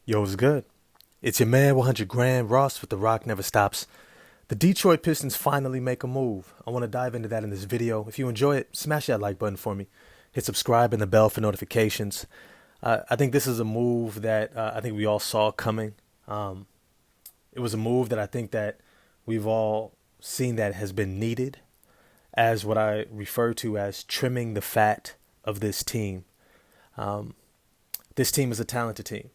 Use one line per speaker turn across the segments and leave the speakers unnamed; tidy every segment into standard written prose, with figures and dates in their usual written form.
Yo, what's good? It's your man, 100 Grand Ross with The Rock Never Stops. The Detroit Pistons finally make a move. I want to dive into that in this video. If you enjoy it, smash that like button for me. Hit subscribe and the bell for notifications. I think this is a move that I think we all saw coming. It was a move that I think that we've all seen that has been needed as what I refer to as trimming the fat of this team. This team is a talented team.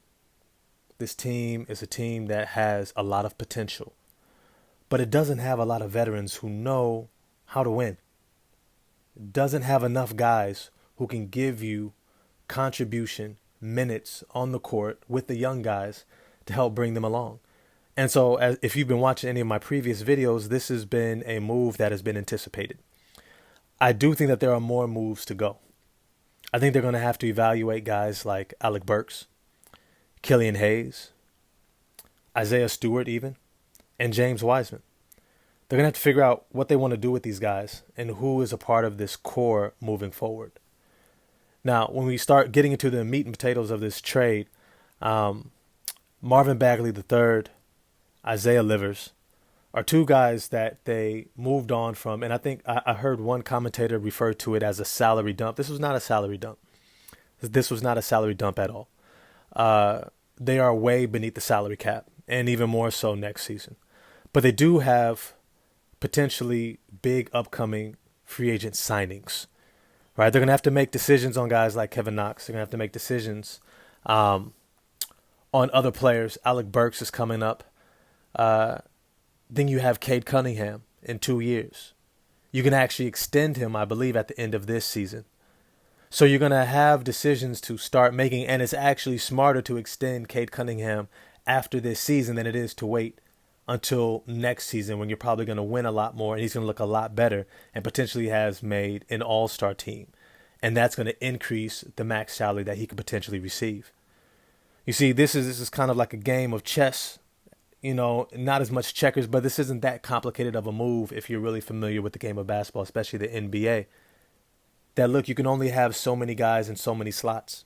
This team is a team that has a lot of potential, but it doesn't have a lot of veterans who know how to win. It doesn't have enough guys who can give you contribution minutes on the court with the young guys to help bring them along. And so if you've been watching any of my previous videos, this has been a move that has been anticipated. I do think that there are more moves to go. I think they're going to have to evaluate guys like Alec Burks, Killian Hayes, Isaiah Stewart even, and James Wiseman. They're going to have to figure out what they want to do with these guys and who is a part of this core moving forward. Now, when we start getting into the meat and potatoes of this trade, Marvin Bagley III, Isaiah Livers are two guys that they moved on from. And I think I heard one commentator refer to it as a salary dump. This was not a salary dump. This was not a salary dump at all. They are way beneath the salary cap, and even more so next season. But they do have potentially big upcoming free agent signings, right? They're going to have to make decisions on guys like Kevin Knox. They're going to have to make decisions on other players. Alec Burks is coming up. Then you have Cade Cunningham in 2 years. You can actually extend him, I believe, at the end of this season. So you're going to have decisions to start making, and it's actually smarter to extend Cade Cunningham after this season than it is to wait until next season when you're probably going to win a lot more and he's going to look a lot better and potentially has made an all-star team. And that's going to increase the max salary that he could potentially receive. You see, this is kind of like a game of chess, not as much checkers, but this isn't that complicated of a move if you're really familiar with the game of basketball, especially the NBA. That look, you can only have so many guys in so many slots.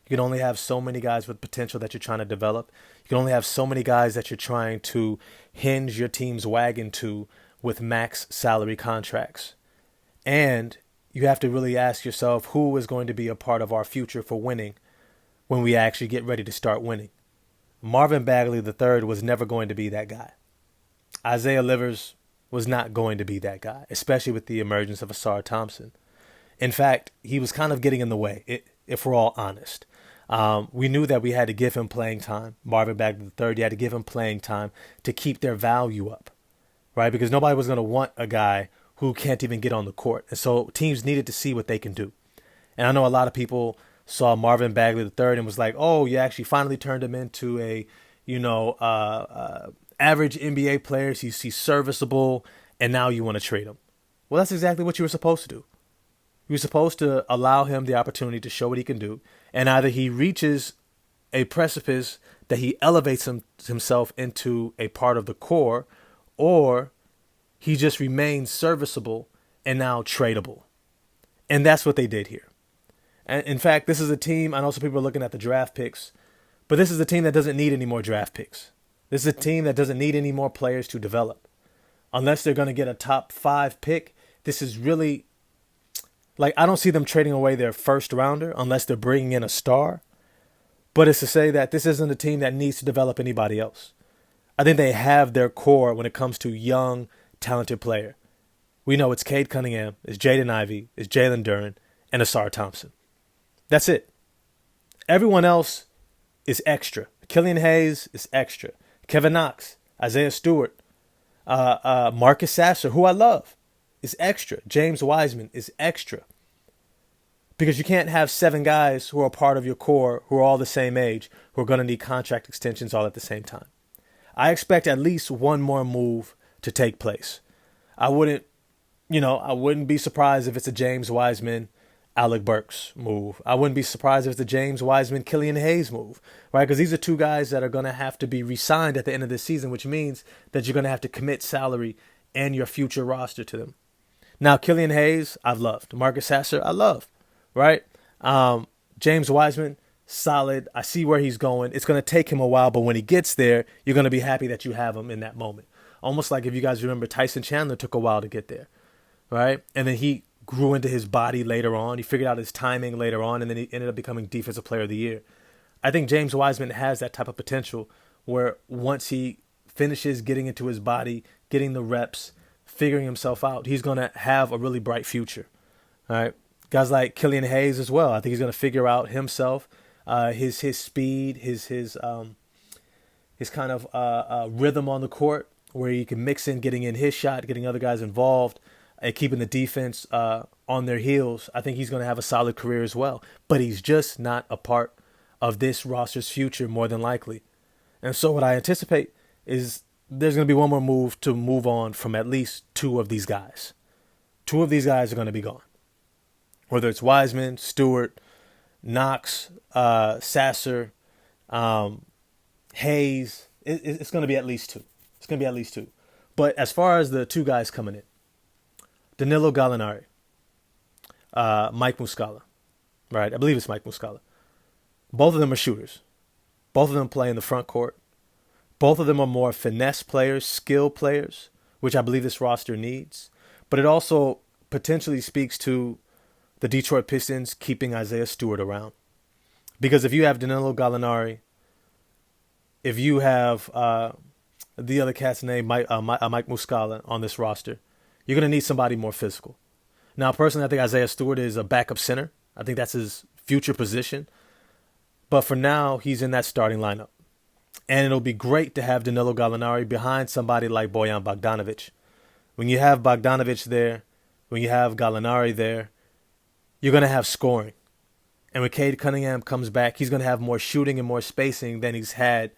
You can only have so many guys with potential that you're trying to develop. You can only have so many guys that you're trying to hinge your team's wagon to with max salary contracts. And you have to really ask yourself, who is going to be a part of our future for winning when we actually get ready to start winning? Marvin Bagley III was never going to be that guy. Isaiah Livers was not going to be that guy, especially with the emergence of Ausar Thompson. In fact, he was kind of getting in the way, if we're all honest. We knew that we had to give him playing time. Marvin Bagley III, you had to give him playing time to keep their value up, right? Because nobody was going to want a guy who can't even get on the court. And so teams needed to see what they can do. And I know a lot of people saw Marvin Bagley III and was like, oh, you actually finally turned him into a, average NBA player. He's serviceable, and now you want to trade him. Well, that's exactly what you were supposed to do. You were supposed to allow him the opportunity to show what he can do, and either he reaches a precipice that he elevates himself into a part of the core, or he just remains serviceable and now tradable. And that's what they did here. And in fact, this is a team, I know some people are looking at the draft picks, but this is a team that doesn't need any more draft picks. This is a team that doesn't need any more players to develop. Unless they're going to get a top 5 pick, this is really, I don't see them trading away their first rounder unless they're bringing in a star. But it's to say that this isn't a team that needs to develop anybody else. I think they have their core when it comes to young, talented player. We know it's Cade Cunningham, it's Jaden Ivey, it's Jalen Duren, and Ausar Thompson. That's it. Everyone else is extra. Killian Hayes is extra. Kevin Knox, Isaiah Stewart, Marcus Sasser, who I love, is extra. James Wiseman is extra. Because you can't have 7 guys who are part of your core who are all the same age who are going to need contract extensions all at the same time. I expect at least one more move to take place. I wouldn't be surprised if it's a James Wiseman, Alec Burks move. I wouldn't be surprised if it's a James Wiseman, Killian Hayes move, right? Because these are 2 guys that are going to have to be re-signed at the end of this season, which means that you're going to have to commit salary and your future roster to them. Now, Killian Hayes, I've loved. Marcus Sasser, I love, right? James Wiseman, solid. I see where he's going. It's going to take him a while, but when he gets there, you're going to be happy that you have him in that moment. Almost like if you guys remember, Tyson Chandler took a while to get there, right? And then he grew into his body later on. He figured out his timing later on, and then he ended up becoming Defensive Player of the Year. I think James Wiseman has that type of potential where once he finishes getting into his body, getting the reps, figuring himself out, he's going to have a really bright future. All right. Guys like Killian Hayes as well. I think he's going to figure out himself, his speed, his kind of rhythm on the court where he can mix in getting in his shot, getting other guys involved, and keeping the defense on their heels. I think he's going to have a solid career as well. But he's just not a part of this roster's future more than likely. And so what I anticipate is there's going to be one more move to move on from at least two of these guys. Two of these guys are going to be gone. Whether it's Wiseman, Stewart, Knox, Sasser, Hayes, it's going to be at least two. It's going to be at least two. But as far as the two guys coming in, Danilo Gallinari, Mike Muscala, right? I believe it's Mike Muscala. Both of them are shooters. Both of them play in the front court. Both of them are more finesse players, skill players, which I believe this roster needs. But it also potentially speaks to the Detroit Pistons keeping Isaiah Stewart around. Because if you have Danilo Gallinari, if you have the other cat's name, Mike Muscala, on this roster, you're going to need somebody more physical. Now, personally, I think Isaiah Stewart is a backup center. I think that's his future position. But for now, he's in that starting lineup. And it'll be great to have Danilo Gallinari behind somebody like Bojan Bogdanovic. When you have Bogdanovic there, when you have Gallinari there, you're going to have scoring. And when Cade Cunningham comes back, he's going to have more shooting and more spacing than he's had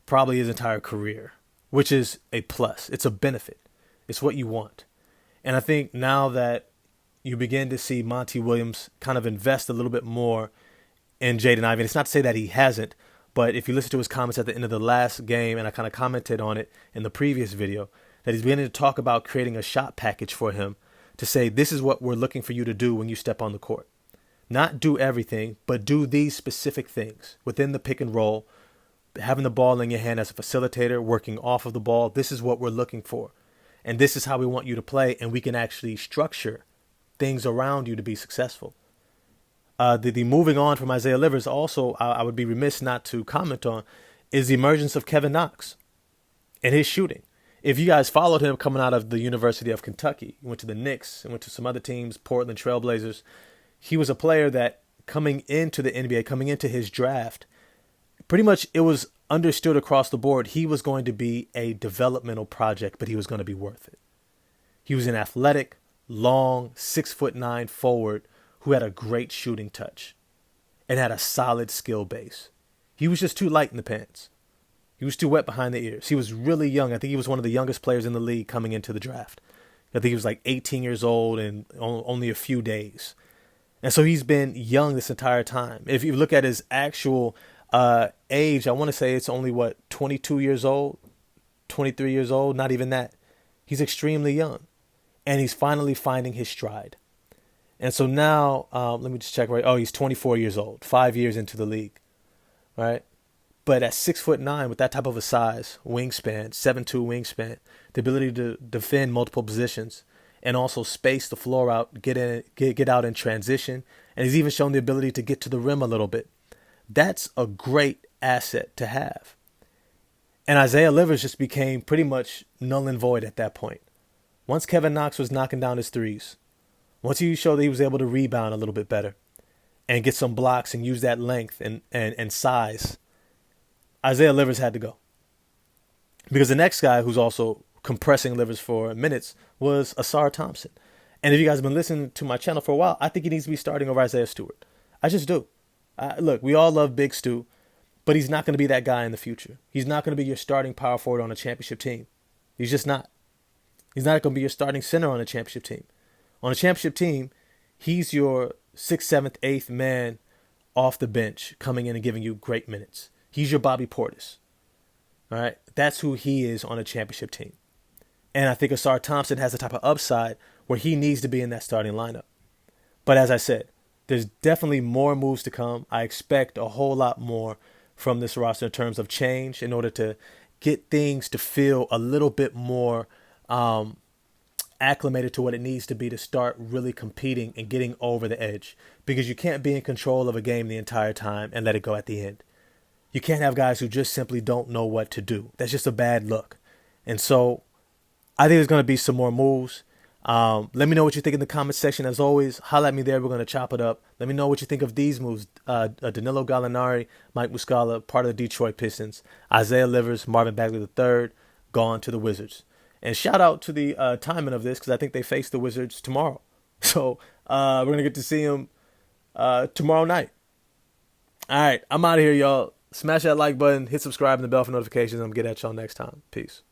probably his entire career, which is a plus. It's a benefit. It's what you want. And I think now that you begin to see Monty Williams kind of invest a little bit more in Jaden Ivey, and it's not to say that he hasn't, but if you listen to his comments at the end of the last game, and I kind of commented on it in the previous video, that he's beginning to talk about creating a shot package for him to say, this is what we're looking for you to do when you step on the court. Not do everything, but do these specific things within the pick and roll, having the ball in your hand as a facilitator, working off of the ball. This is what we're looking for. And this is how we want you to play, and we can actually structure things around you to be successful. The moving on from Isaiah Livers also, I would be remiss not to comment on, is the emergence of Kevin Knox and his shooting. If you guys followed him coming out of the University of Kentucky, he went to the Knicks and went to some other teams, Portland Trailblazers. He was a player that coming into the NBA, coming into his draft, pretty much it was understood across the board he was going to be a developmental project, but he was going to be worth it. He was an athletic, long, 6'9" forward who had a great shooting touch and had a solid skill base. He was just too light in the pants. He was too wet behind the ears. He was really young. I think he was one of the youngest players in the league coming into the draft. I think he was like 18 years old and only a few days. And so he's been young this entire time. If you look at his actual age, I want to say it's only, 22 years old, 23 years old, not even that. He's extremely young. And he's finally finding his stride. And so now, let me just check right. Oh, he's 24 years old, 5 years into the league, right? But at 6'9", with that type of a size, wingspan, 7'2" wingspan, the ability to defend multiple positions and also space the floor out, get out in transition, and he's even shown the ability to get to the rim a little bit. That's a great asset to have. And Isaiah Livers just became pretty much null and void at that point. Once Kevin Knox was knocking down his threes, once he showed that he was able to rebound a little bit better and get some blocks and use that length and size, Isaiah Livers had to go. Because the next guy who's also compressing Livers for minutes was Ausar Thompson. And if you guys have been listening to my channel for a while, I think he needs to be starting over Isaiah Stewart. I just do. Look, we all love Big Stu, but he's not going to be that guy in the future. He's not going to be your starting power forward on a championship team. He's just not. He's not going to be your starting center on a championship team. On a championship team, he's your 6th, 7th, 8th man off the bench coming in and giving you great minutes. He's your Bobby Portis. All right? That's who he is on a championship team. And I think Ausar Thompson has the type of upside where he needs to be in that starting lineup. But as I said, There's definitely more moves to come. I expect a whole lot more from this roster in terms of change in order to get things to feel a little bit more acclimated to what it needs to be to start really competing and getting over the edge. Because you can't be in control of a game the entire time and let it go at the end. You can't have guys who just simply don't know what to do. That's just a bad look. And so I think there's going to be some more moves. Let me know what you think in the comment section. As always, holla at me there. We're going to chop it up. Let me know what you think of these moves. Danilo Gallinari, Mike Muscala, part of the Detroit Pistons. Isaiah Livers, Marvin Bagley III, gone to the Wizards. And shout out to the timing of this because I think they face the Wizards tomorrow. So we're going to get to see them tomorrow night. All right, I'm out of here, y'all. Smash that like button, hit subscribe and the bell for notifications. I'm going to get at y'all next time. Peace.